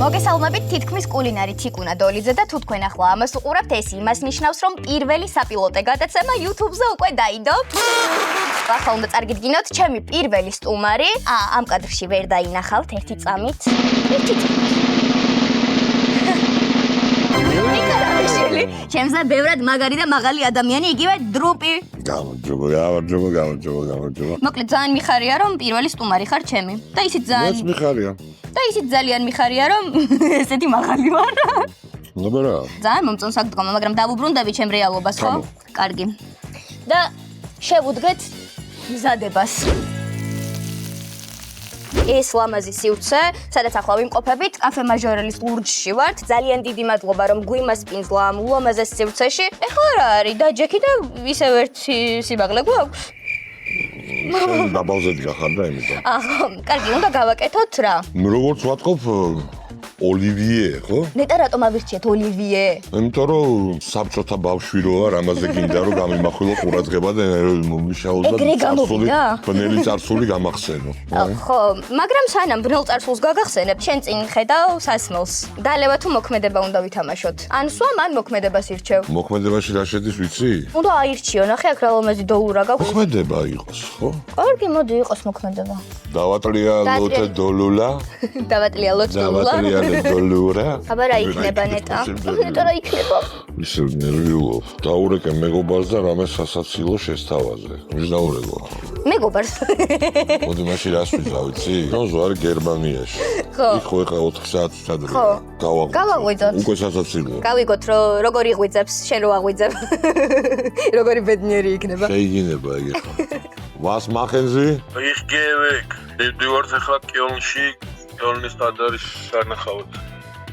მოგესალმებით თითქმის კულინარი თიკუნა დოლიძე და თუ თქვენ ახლა ამას უყურებთ, ეს იმას ნიშნავს, რომ პირველი საპილოტე გადაცემა YouTube-ზე უკვე დაიდო. ახლა უნდა წარგიდგინოთ, ჩემი პირველი სტუმარი. ამ კადრში ვერ დაინახავთ ერთი წამით. ჩემზე ბევრად მაგარი და მაღალი ადამიანი, იგივე დრუპი. გამარჯობა. მოკლედ ძალიან მიხარია, რომ პირველი სტუმარი ხარ ჩემი. და ისიც ძალიან მიხარია. და ისიც ძალიან მიხარია, რომ ესეთი მაღალი ვარ. ნაბარა. ძალიან მომწონს აქ დგომა, მაგრამ დავუბრუნდები ჩემ რეალობას, ხო? კარგი. და შევუდგეთ მზადებას. ეს ლამაზი სივრცე, სადაც ახლა ვიმყოფებით, კაფე მაჟორელის ლურჯში ვართ. ძალიან დიდი მადლობა, რომ გვიმასპინძლა ამ ულამაზეს სივრცეში. ეხლა რა არის? დაჯექი და ისევ ერთი სიმაღლე გვაქვს. დაბალზე დგახარ და იმით. კარგი, უნდა გავაკეთოთ რა? როგორც ვატყობ ოლივიე, ხო? ნეტა რატომ ავირჩიეთ ოლივიე? იმიტომ რომ საბჭოთა ბავშვი რო ვარ, ამაზე გინდა რომ გამიმახვილო ყურადღება და მიშაოს და ბნელი წარსული გამახსენო. ხო, მაგრამ სანამ ბნელ წარსულს გაგახსენებ, შენ წინ ხედავ სასმელს. დალევა თუ მოქმედება უნდა ვითამაშოთ. ან სვამ, ან მოქმედებას ირჩევ. მოქმედებაში რა შედის, ვიცი? უნდა აირჩიო, ნახე აქ რა ლამაზი დოურა გაქვს. მოქმედება იყოს, ხო? კარგი, მოდი იყოს მოქმედება. დავატლია ლოთე დოლულა. დავატლია ლოთე დოლულა. დოლურა. აბა რა იქნება ნეტა? ნეტა რა იქნება? ისე ნერვიულობ. დაურეკე მეგობარს და რამე სასაცილო შესთავაზე. ვის დაურეკო? მეგობარს. მოდი მაშინ რას ვიზა, ვიცი? ნოზო არის გერმანიაში. ხო. იქ ხო ეხა 4 საათი ჩადრია. ხო. გავაღვიძოთ. უკვე სასაცილოა. გავიგოთ რომ როგორ იღვიძებს, შენ რო აღვიძებ. როგორი ბედნიერი იქნება. შეიძლება იგი ხო. Was machen Sie? Ich gehe weg. ვარ ახლა კიოლნში, კიოლნის ტაძარის სანახავად.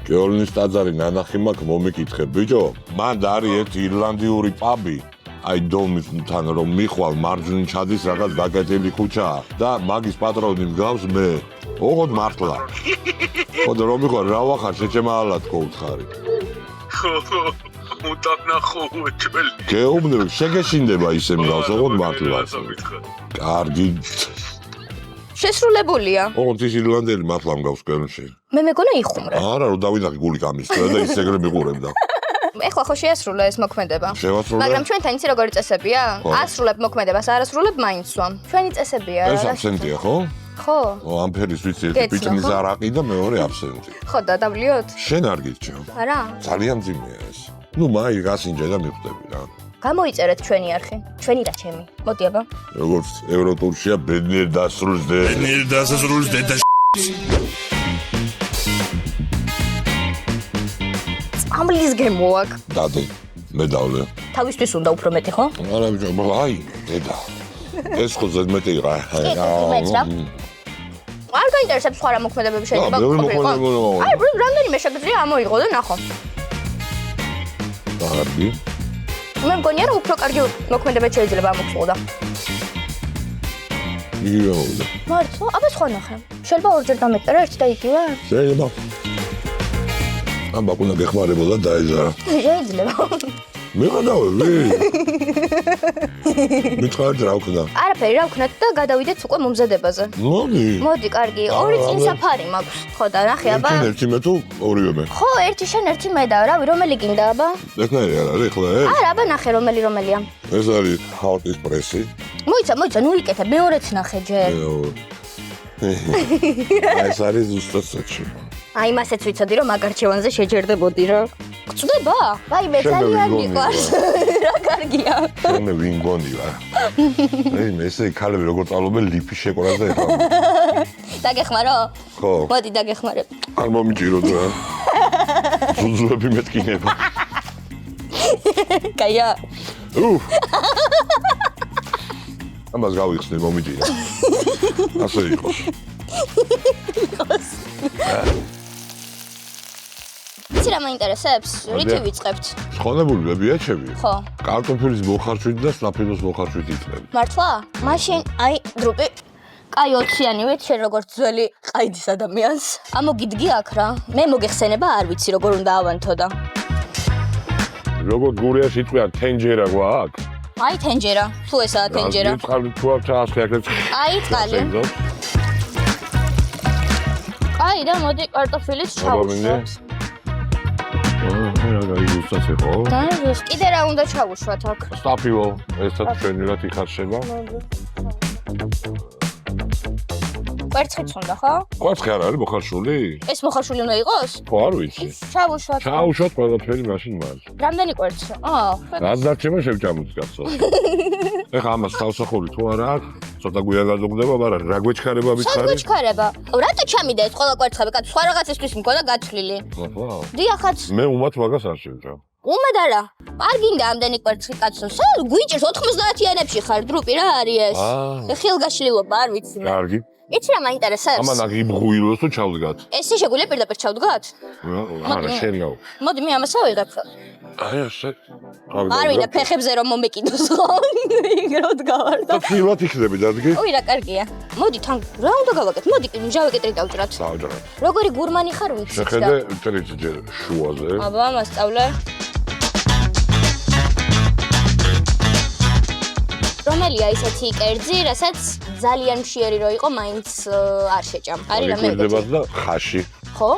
კიოლნის ტაძარი ნანახი მაქვს, მომიკითხე, ბიჭო. მან არის ერთი ირლანდიური პაბი. აი დომისთან რომ მიხვალ მარჯვნივ ჩადის რაღაც გაკეთებული ქუჩაა და მაგის პატრონი მგავს მე. ოღონდ მართლა. ხო და რომ მიხვალ რა ვახარ შეჩემალა თქო უთხარი. ხო. მუტანახო უჩველი. გეუბნები, შეგეშინდება ისე მგავს, ოღონდ მართლა. კარგი. შესრულებულია. ოღონდ ის ირლანდელი მართლა მგავს კერძში. მე მეგონა იხუმრე. არა, რომ დავინახე გული გამისწრა და ის ეგრე მიყურებდა. ეხლა ხო შეასრულა ეს მოქმედება. შევასრულე. მაგრამ ჩვენთან იცი როგორი წესებია? ასრულებ მოქმედებას, არ ასრულებ მაინც სვამ. ჩვენი წესებია რა. ეს აბსენტია, ხო? ხო. ამ ფერის ვიცი, ერთი პიჭნის არაყი და მეორე აბსენტი. ხო, დადავლიოთ? შენ არ გიჩვენ. არა. ძალიან ძიმეა ეს. ნუ მაი გასინჯე და მიხვდები რა. გამოიწერეთ ჩვენი არხი. ჩვენი და ჩემი. მოდი აბა. როგორც ევროტურშია ბედნიერ დასრულს და ბედნიერ დასრულს და წამლის გემო აქ. დადე. მე დავლე. თავისთვის უნდა უფრო მეტი, ხო? არა ბიჭო, აი, დედა. ეს ხო ზედმეტი რა. არ გაინტერესებს სხვა რა მოქმედებები შეიძლება ყოფილიყო. აი, რამდენიმე შეგიძლია ამოიღო და ნახო. კარგი. მე მგონია რომ უფრო კარგი მოქმედება შეიძლება ამოხსოვდა. იგივე მოვიდა. მართლა? აბა სხვა ნახე. შეიძლება ორჯერ დამეწერა ერთი და იგივე? შეიძლება. ამბა უნდა გეხმარებოდა დაეζარა. შეიძლება. მიყადავები. მითხარით რა ვქნა? არაფერი რა ვქნათ და გადავიდეთ უკვე მომზადებაზე. მოდი. მოდი, კარგი. ორი წინსაფარი მაქვს. ხო და ნახე აბა. ერთი მე თუ ორივე მე. ხო, ერთი შენ, ერთი მე და რავი, რომელი გინდა აბა? ეხნაირი არ არის ხო ეს? არა, აბა ნახე რომელია. ეს არის ჰალტის პრესი. მოიცა, ნუ იკეთე, მეორეც ნახე ჯერ. ეს არის ზუსტად საჭი. აი, მასეც ვიცოდი რომ მაგარჩევანზე შეჯერდებოდი რა. გწვდება? ვაი, მე ძალიან მიყვარს. რა კარგია. მე ვინ გონდი ვარ. მე ესე ქალები როგორ წავლობენ ლიფის შეკვრაზე ეხლა. დაგეხმარო? ხო. მოდი დაგეხმარებ. არ მომიჭიროთ რა. ზუზუები მეთკინება. კაია. ამას გავიხსნე მომიჭირე. ასე იყოს. იცი რა მაინტერესებს? რითი ვიწყებთ? ხონებული ბებიაჩები? ხო. კარტოფილის მოხარშვით და საფინოს მოხარშვით იწყებ. მართლა? მაშინ აი დრუპი. კაი 20-იანი ვეთ შენ როგორც ძველი ყაიდის ადამიანს. ამოგიდგი აქ რა. მე მოგეხსენება არ ვიცი როგორ უნდა ავანთო და. როგორც გურიაში იტყვიან თენჯერა გვაქვს? აი თენჯერა. თუ ესაა თენჯერა. წყალი თუ არ ჩაასხე აქ. აი წყალი. აი და მოდი კარტოფილის ჩავუშვათ. რა გაიგუსტაც ხო? და კიდე რა უნდა ჩავუშვათ აქ? სტაფილო, ესეც ჩვენილად იხარშება. კვერცხიც უნდა ხო? კვერცხი არ არის მოხარშული? ეს მოხარშული უნდა იყოს? ხო, არ ვიცი. ჩავუშვათ. ჩაუშვათ ყველაფერი მაშინ მალე. რამდენი კვერცხი? რაც დარჩება შევჭამოთ კაცო. ეხა ამას თავსახური თუ არა აქვს, ცოტა გვიან გაზოგდება, მაგრამ რა გვეჩქარება მითხარი? საგვეჩქარება. რატო ჩამიდა ეს ყველა კვერცხები? კაცო, სხვა რაღაცისთვის მქონდა გათვლილი. ხო. დიახაც. მე უმად მაგას არ შევჭამ. უმად არა. არ გინდა ამდენი კვერცხი კაცო. სულ გვიჭირს 90-იანებში ხარ, დრუპი რა არის ეს? ხილგაშლილობა არ ვიცი მე. კარგი. იცი რა მაინტერესებს? ამან აგიბღუილოს თუ ჩავდგათ. ესე შეგვიძლია პირდაპირ ჩავდგათ? არა, შენ გაუ. მოდი მე ამას ავიღებ. აი ასე. არ ვინდა ფეხებზე რომ მომეკიდოს ხო? იგრო დგავარ და. და ფილმად იქნები დადგე? ოი რა კარგია. მოდი თან რა უნდა გავაკეთო? მოდი მჟავე კეტრი დავჭრათ. დავჭრათ. როგორი გურმანი ხარ ვიცი. შეხედე ტრიც ჯერ შუაზე. აბა მასწავლე. რომელია ისეთი კერძი, რასაც ძალიან მშიერი რო იყო, მაინც არ შეჭამ. არის რა მე მეგობრებად და ხაში, ხო?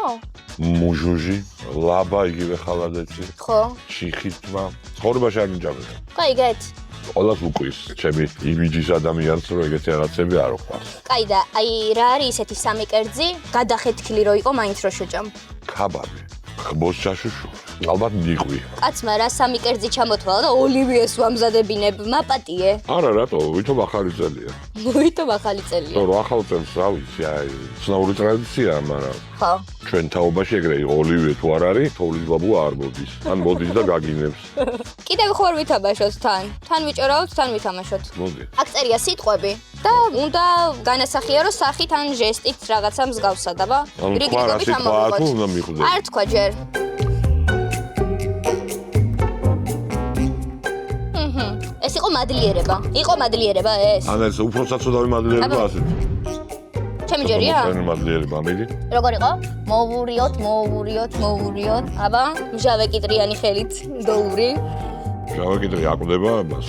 მუჟუჟი, ლაბა იგივე ხალადეცი, ხო. შიხითმა, ცხოვრებაში არ მიჯამება. კაი, გეთ. ყველას უყვის, ჩემი იმიჯის ადამიანს რომ ეგეთი რაღაცები არ უყვარს. კაი და აი რა არის ისეთი სამი კერძი, გადახეთქილი რო იყო, მაინც რო შეჭამ. ქაბაბი, ხბოს ჩაშუშუ, ალბათ მიყვი. კაცმა რა სამი კერძი ჩამოთვალა და ოლივიეს ვამზადებინებ, მაპატიე. არა, რატო, ვითომ ახალი წელია. მოითო ახალი წელია. რო ახალ წელს რა ვიცი, აი, ცნაური ტრადიციაა, მაგრამ ხო. ჩვენ თაობაში ეგრე იყო, ოლივიე თუ არ არის, თოვლის ბაბუა არ მოდის. ან მოდის და გაგინებს. კიდევ ხوار ვითამაშოთ თან. თან ვიჭერავთ, თან ვითამაშოთ. მოდი. აქ წერია სიტყვები და უნდა განასახიეროს სახით ან ჟესტით რაღაცა მსგავსად, აბა? ან თქვა რა სიტყვაა თუ უნდა მიხვდე. არ თქვა ჯერ. ეს იყო მადლიერება. იყო მადლიერება ეს. ან ეს უფრო საცოდავი მადლიერება ასეთ. ჩემი ჯერია? ჩემი მადლიერება მიდი. როგორ იყო? მოვურიოთ, მოვურიოთ, მოვურიოთ. აბა, მჟავე კიტრიანი ხელით დოური. მჟავე კიტრი აკვდება მას.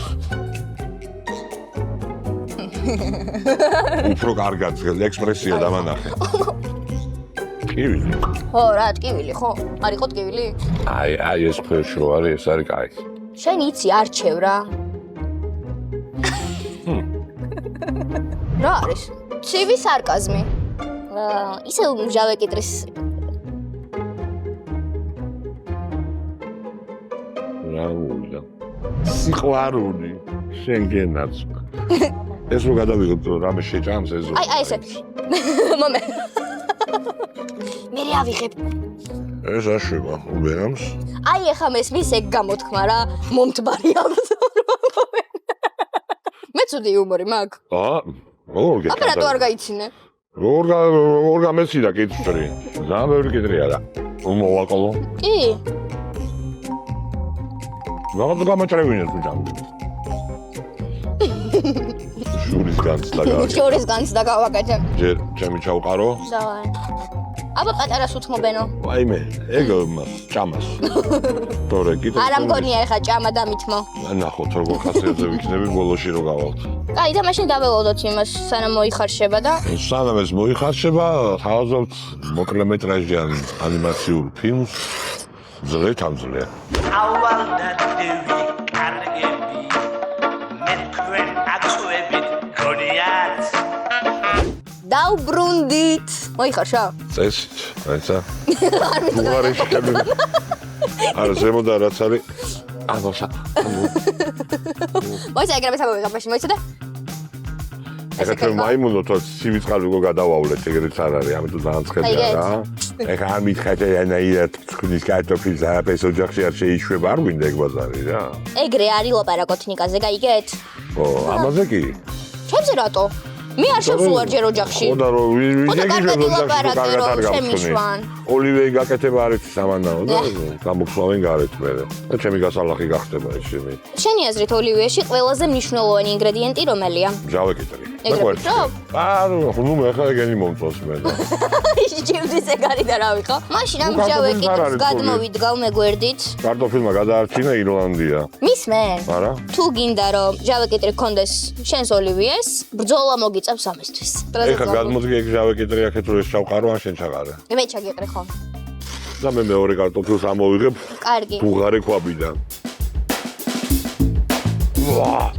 უფრო კარგად ექსპრესია დამანახე. ტკივილი. ხო, რა, ტკივილი, ხო? არ იყო ტკივილი? აი ეს ფერშო არის, ეს არის კაი. შენ იცი არჩევ რა. რა არის? ცივი სარკაზმი. ისე მჟავე კიტრის რა უნდა? სიყვარული შენ გენაც. ეს რო გადავიღოთ რამე შეჭამს ეს. აი ესე. მომე. მე რა ავიღებ? ეს აშვება უბერამს. აი ეხა მესმის ეგ გამოთქმა რა, მომთბარი აქვს. მე ცუდი იუმორი მაქვს. როგორ გეტყვი? აბა რატო არ გაიცინე? როგორ გამეციდა კიტრი? ძალიან ბევრი კიტრია და. მოვაყოლო. კი. რაღაც გამაჭრევინე თუ ჯამდი. შურის განცდა გავაკეთე. შურის განცდა გავაკეთე. ჯერ ჩემი ჩავყარო. დავაი. აბა პატარას უთმობენო. ვაიმე, ეგ ჭამას. თორე კიტრი. არა მგონია ეხა ჭამა დამითმო. ნახოთ როგორ ხასიათზე ვიქნები ბოლოში რო გავალთ. კაი და მაშინ დაველოდოთ იმას, სანამ მოიხარშება და სანამ ეს მოიხარშება, თავაზობთ მოკლემეტრაჟიან ანიმაციურ ფილმს ძლეთ ამ ძლე. ავალდადები კარგები მე თქვენ აცვებით გონიათ დაუბრუნდით. მოიხარშა? წესით, აიცა. არ მითხრა. უღარი შეხები. არა, ზემოდან რაც არის. აბოშა. მოიცა ეგრევე საბავშვო მაშინ მოიცა და ეხლა ჩვენ მაიმუნოთ თუ სივიწყალი როგორ გადავავლეთ ეგრეც არ არის, ამიტომ ძალიან ცხელია რა. ეხლა არ მითხეთე ანაირად თქვის კარტოფილს აპეს ოჯახში არ შეიშვება, არ გვინდა ეგ ბაზარი რა. ეგრე არის ლაპარაკო თინიკაზე, გაიგეთ? ო, ამაზე კი? ჩემზე რატო? მე არ შევსულარ ჯერ ოჯახში. ხო და რო ხოდა ვიზეგი კარგად ოჯახში ვილაპარაკე, კარგად არ რომ გავხსნი. შემიშვან. ოლივიე გაკეთება არის სამანაო და გამოგსვლავენ გარეთ მე. და ჩემი გასალახი გახდება ეს შემი. შენი აზრით ოლივიეში ყველაზე მნიშვნელოვანი ინგრედიენტი რომელია? მჟავე კიტრი. ეგრე ვფიქრობ? ნუ მე ხა ეგენი მომწონს მე და. ჭივდის ეგარი და რავი ხო? მაშინ ამ მჟავე კიტრს გადმოვიდგავ მეგვერდით. კარტოფილმა გადაარჩინა ირლანდია. მისმენ? არა? თუ გინდა რომ მჟავე კიტრი გქონდეს შენს ოლივიეს, ბრძოლა მოგიწევს მოგიწევს ამისთვის. ეხლა გადმოდი ეგ ჟავეკიდრი აქეთ რო ეს ჩავყარო ან შენ ჩაყარე. მე ჩაგიყრე ხო? და მე მეორე კარტოფილს ამოვიღებ კარგი. ბუღარე ქვაბიდან. ვა!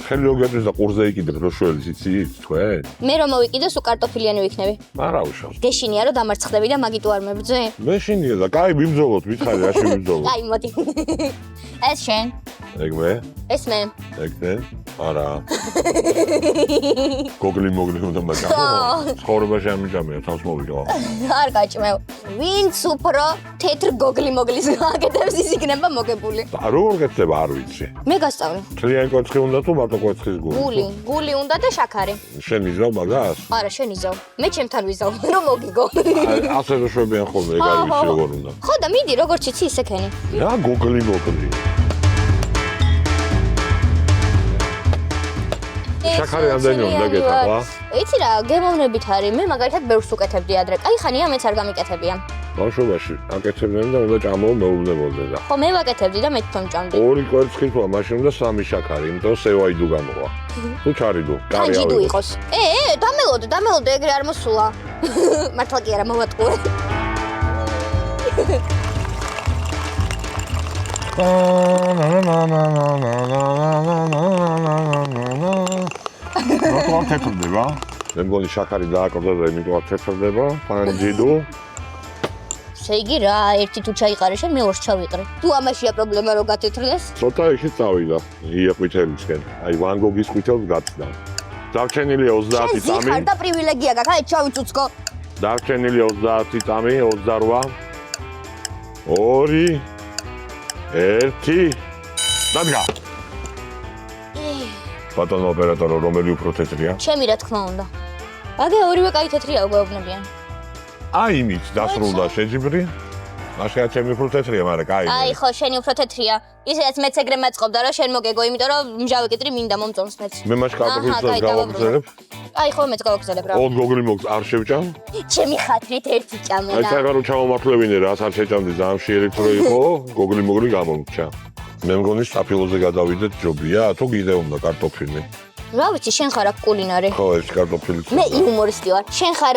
ხელი როგეთვის და ყურზე იყიდებ რო შველის იცი თქვენ? მე რომ მოვიკიდე სულ კარტოფილიანი ვიქნები. არა უშავს. გეშინია რომ დამარცხდები და მაგით არ მებძე? მე შინია და კაი მიმძოლოთ მითხარი რაში მიმძოლოთ. აი მოდი. ეს შენ, ეგ მე? ეს მე. ეგ მე? არა. გოგლი მოგლი უნდა მაგამო. ცხოვრებაში ამიჯამია თავს მოვიდა. არ გაჭმევ. ვინც უფრო თეთრ გოგლი მოგლის აკეთებს ის იქნება მოგებული. და როგორ გეცდება არ ვიცი. მე გასწავლე. თლიანი კვერცხი უნდა თუ მარტო კვერცხის გული? გული უნდა და შაქარი. შენ იზავ მაგას? არა, შენ იზავ. მე ჩემთან ვიზავ, რომ მოგიგო. ასე რო შვებიან ხოლმე, ეგ არ ვიცი როგორ უნდა. ხო და მიდი, როგორც იცი ისე ქენი. რა გოგლი მოგლი. შაქარი ამდენი უნდა გეთახვა? იცი რა, გემოვნებით არის. მე მაგალითად ბევრს უკეთებდი ადრე. კაი ხანია, მეც არ გამიკეთებია. ბავშვობაში აკეთებდნენ და უნდა ჭამო მეუბნებოდნენ და. ხო, მე ვაკეთებდი და მე თვითონ ჭამდი. ორი კვერცხი თქვა, მაშინ უნდა სამი შაქარი, იმიტომ რომ სევაიდუ გამოვა. თუ ჩარიდო, კარი კანჯიდუ იყოს. დამელოდე, ეგრე არ მოსულა. მართლა კი არა, მოვატყუე. რა თეთრდება? მე მგონი შაქარი დააკრდა და იმიტომ თეთრდება, პანჯიდუ. ესე იგი რა, ერთი თუ ჩაიყარე შენ, მე ორს ჩავიყრე. თუ ამაშია პრობლემა რომ გათეთრდეს? ცოტა იქით წავიდა. იეყვითელისკენ. აი ვან გოგის ყვითელს გაცდა. დარჩენილია 30 წამი. ზიხარ და პრივილეგია გაქვს, აი ჩავიწუცკო. დარჩენილია 30 წამი, 28. 2 1 დადგა. ბატონო ოპერატორო, რომელი უფრო თეთრია? ჩემი რა თქმა უნდა. აგე ორივე კაი თეთრია გვეუბნებიან. აი იმით დასრულდა შეჯიბრი. მაშინ ჩემი უფრო თეთრია, მაგრამ კაი. აი ხო, შენი უფრო თეთრია. ისედაც მეც ეგრე მაწყობდა რომ შენ მოგეგო, იმიტომ რომ მჟავე კიტრი მინდა მომწონს მეც. მე მაშინ კარტოფილს გავაგზავნებ. აი ხო, მეც გავაგზავნებ რა. ოღონდ გოგლი მოგს არ შევჭამ? ჩემი ხათრით ერთი აი ჭამენა. წაღა რომ ჩამომართლებინე რა, არ შეჭამდი, ძალიან ხშირი რო იყო, გოგლი მოგლი გამომრჩა. მე მგონი საფილოზე გადავიდეთ ჯობია, თუ კიდე უნდა კარტოფილი. რა ვიცი, შენ ხარ აქ კულინარი. ხო, ეს კარტოფილი. მე იუმორისტი ვარ. შენ ხარ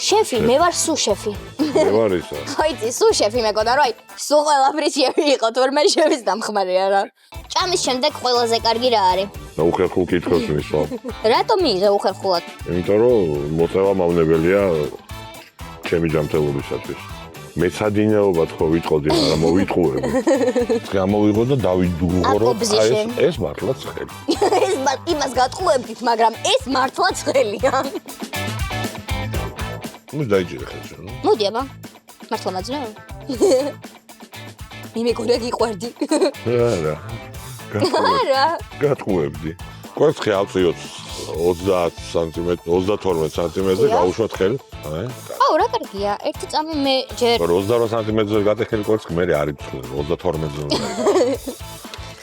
შეფი, მე ვარ სუშეფი. მე ვარ ისა. ხო იცი, სუშეფი მეკონა რომ აი, სულ ყველაფრის შეფი იყო, თორმე შეფის დამხმარე არა. ჭამის შემდეგ ყველაზე კარგი რა არის? და უხერხულ კითხვებს მისვა. რატომ მიიღე უხერხულად? იმიტომ რომ მოწევა მავნებელია ჩემი ჯანმრთელობისათვის. მეცადინეობა თქო ვიტყოდი, მაგრამ მოვიტყუები. გამოვიღო და დავიდუღო, ეს მართლა ცხელი. ეს იმას გატყუებდით, მაგრამ ეს მართლა ცხელია. ნუ დაიჭირე ხელს. მოდი აბა. მართლა მაძნე? მეგონა გიყვარდი. არა. არა. გატყუებდი. კვერცხი ავწიოთ 30 სანტიმეტრი, 32 სანტიმეტრზე გავუშვათ ხელს. აი. აუ, რა კარგია. ერთი წამი მე ჯერ 28 სანტიმეტრზე გატეხილი კვერცხი მე არ იწვევ 32-ზე.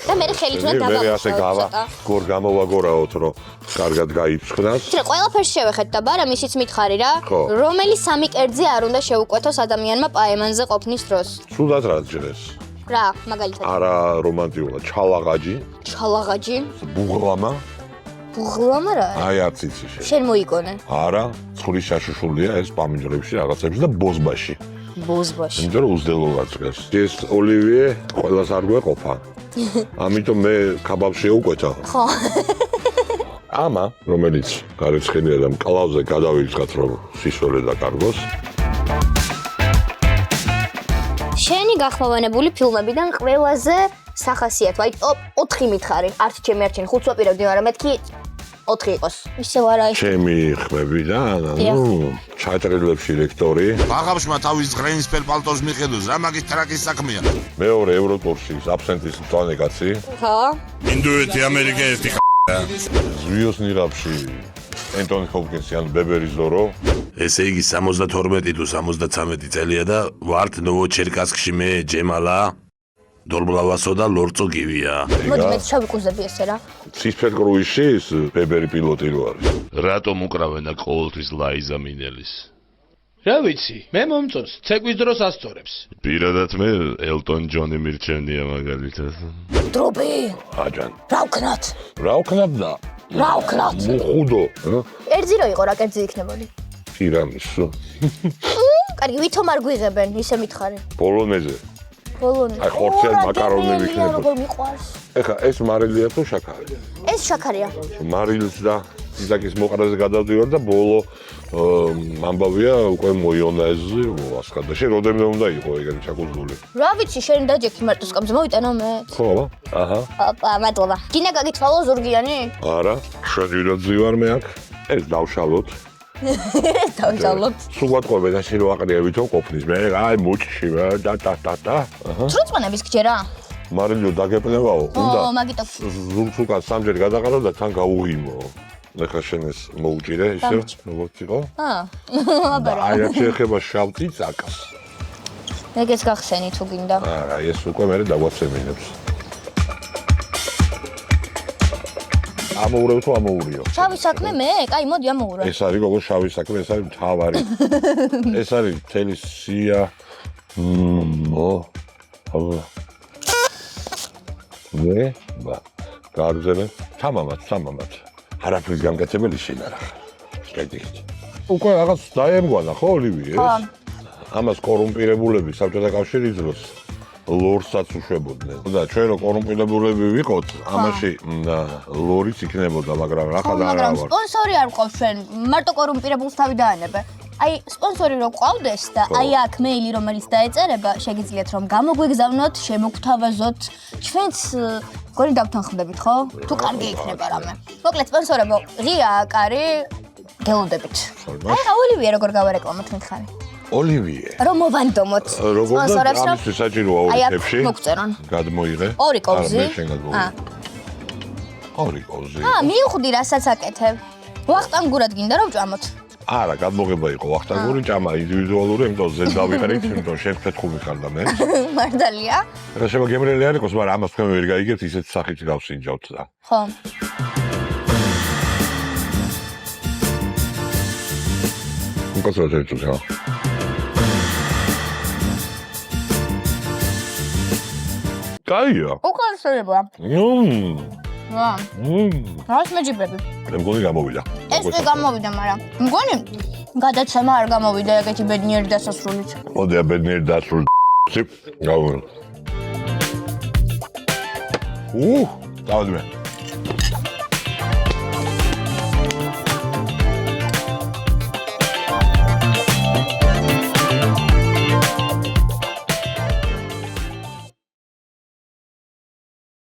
და მე ხელით უნდა მე ასე გავა. გორ გამოვაგორაოთ, რომ კარგად გაიფრთხნას. ჭრე ყველაფერს შევეხეთ და ბარამ ისიც მითხარი რა, რომელი სამი კერძი არ უნდა შეუკვეთოს ადამიანმა პაემანზე ყოფნის დროს. სულად რა ჯერეს? რა, მაგალითად. არა რომანტიულად, ჩალაღაჯი, ჩალაღაჯი, ბუღლამა. ბუღლამა რა? აი არც იცი შენ. შენ მოიგონე. არა, ცხრის შაშუშულია ეს პამინჯრებში რაღაცებში და ბოზბაში. ბოზბაში. იმიტომ რომ უზდელოა წეს. ეს ოლივიე ყველას არ გვეყოფა. ამიტომ მე კაბაბს შევუკვეთა. ხო. ამა, რომელიც გარეცხენია და მკლავზე გადავიწყათ რომ სისველი დაკარგოს. შენი გახმოვანებული ფილმებიდან ყველაზე სახასიათო, აი ტოპ 4 მითხარი. არც ჩემი არჩენი 5 ვაპირებდი, მაგრამ მეთქი 4 იყოს. ისე ვარა ის. ჩემი ხმებიდან, ანუ ჩაჭრილებში ლექტორი. ბაღავშმა თავის ღრენისფერ პალტოს მიხედოს, რა მაგის ტრაკის საქმეა. მეორე ევროტურში აბსენტის მწვანე კაცი. ხო. ინდოეთი, ამერიკა ერთი ზვიოს ნიღაბში ენტონი ჰოპკინსი ან ბებერი ზორო. ესე იგი 72 თუ 73 წელია და ვართ ნოვოჩერკასკში მე ჯემალა დოლბლავასო და ლორწო გივია. მოდი მე ჩავიკუზები ესე რა. ცისფერ კრუიზში ის ბებერი პილოტი რო არის. რატომ უკრავენ აქ ყოველთვის ლაიზა მინელის? რა ვიცი, მე მომწონს, ცეკვის დროს ასწორებს. პირადად მე ელტონ ჯონი მირჩენია მაგალითად. დრობი. აჯან. რა ვქნათ? რა ვქნათ და რა ვქნათ? მოხუდო. კერძი რო იყო რა კერძი იქნებოდი? ტირამისუ. კარგი, ვითომ არ გვიღებენ, ისე მითხარი. პოლონეზე. ბოლონი. აი, ხორციან მაკარონები იქნება. როგორ მიყვარს? ეხა ეს მარილია თუ შაქარი? ეს შაქარია. მარილს და ძაკის მოყრაზე გადავდივარ და ბოლო ამბავია უკვე მოიონა ეს ასკა და შენ როდემდე უნდა იყო ეგრე ჩაკუზული? რა ვიცი, შენ დაჯექი მარტო სკამზე მოვიტანო მე. ხო, აჰა. ოპა, მადლობა. გინდა გაგითვალო ზურგიანი? არა, შედიროძი ვარ მე აქ. ეს დავშალოთ. დავშალოთ. სულ ვატყობე და შენ რო აყრიებითო ყოფნის მე აი მუჭში და. აჰა. ცრუწმენების გჯერა? მარილიო დაგეპნევაო, უნდა. მაგიტო. ზურგს უკან სამჯერ გადაყარო და თან გაუღიმო. ეხლა შენ ეს მოუჭირე ისე როგორც იყო? აბარა. აი რა შეეხება შავ წიწაკს. ეგეც გახსენი თუ გინდა. არა, ეს უკვე მე დავაცემინებს. ამოურევ თუ ამოურიო? შავი საქმე მე? კაი, მოდი ამოურე. ეს არის როგორ შავი საქმე, ეს არის მთავარი. ეს არის მთელი სია. ვა. გააგზავნე. თამამად. არაფრის გამკეთებელი შენ არა. შეგდიხით. უკვე რაღაც დაემგვანა ხო ოლივიე? ხო. ამას კორუმპირებულები საბჭოთა კავშირის დროს ლორსაც უშვებოდნენ. და ჩვენ რო კორუმპირებულები ვიყოთ, ამაში ლორიც იქნებოდა, მაგრამ რა ხარ და არა მაგრამ ვარ. სპონსორი არ ყავს ჩვენ, მარტო კორუმპირებულს თავი დაანებე. აი, სპონსორი რო ყავდეს და აი აქ მეილი რომელიც დაეწერება, შეგიძლიათ რომ გამოგვიგზავნოთ, შემოგთავაზოთ, ჩვენც გონი დავთანხმდებით, ხო? თუ კარგი იქნება რამე. მოკლედ სპონსორებო, ღია კარი გელოდებით. აი, რა ოლივიე როგორ გავარეკლამოთ მითხარი? ოლივიე. რომ მოვანდომოთ. სპონსორებს რომ ამისთვის საჭიროა ორი აი აქ თებში. მოგწერონ. გადმოიღე. ორი კოვზი. არა, მე შენ გადმოიღე. ორი კოვზი. მივხვდი რასაც აკეთებ. ვახტანგურად გინდა რომ ვჭამოთ. არა, გადმოგება იყო ვახტანგური ჭამა ინდივიდუალური, იმიტომ ზედ დავიყრით, იმიტომ შენ ფეთხუმი ხარ და მე. მართალია? რა შემოგემრელი არ იყოს, მაგრამ ამას თქვენ ვერ გაიგებთ, ისეთ სახით გავსინჯავთ და. ხო. უკაცრავად ეწუხა. კაია. უკაცრავია. რა? რას მეჯიბრები? მე მგონი გამოვიდა. ეს კი გამოვიდა, მაგრამ მგონი გადაცემა არ გამოვიდა ეგეთი ბედნიერი დასასრულით. ოდია ბედნიერი დასრული. გავიგე. დავდმე.